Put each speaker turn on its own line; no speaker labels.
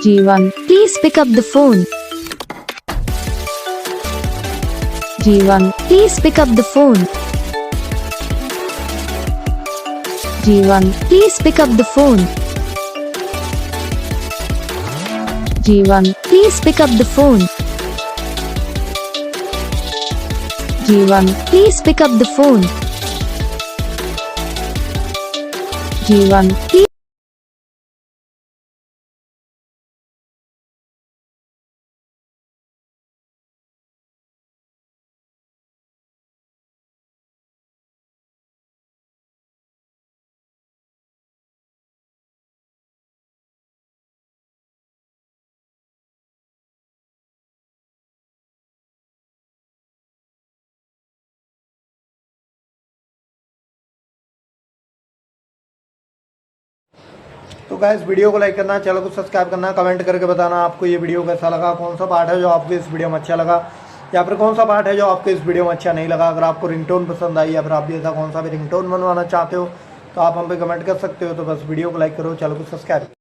Jivan, please pick up the phone. Jivan, please pick up the phone. Jivan, please pick up the phone. Jivan, please pick up the phone. Jivan, please pick up the phone. Jivan, please.
तो guys video को like करना, channel को subscribe करना, comment करके बताना आपको ये video कैसा लगा, कौन सा पार्ट है जो आपको इस वीडियो में अच्छा लगा या फिर कौन सा पार्ट है जो आपको इस वीडियो में अच्छा नहीं लगा। अगर आपको रिंगटोन पसंद आई या फिर आप भी ऐसा कौन सा भी रिंगटोन बनवाना चाहते हो तो आप हम पे कमेंट कर सकते हो। तो बस वीडियो को लाइक करो, चैनल को सब्सक्राइब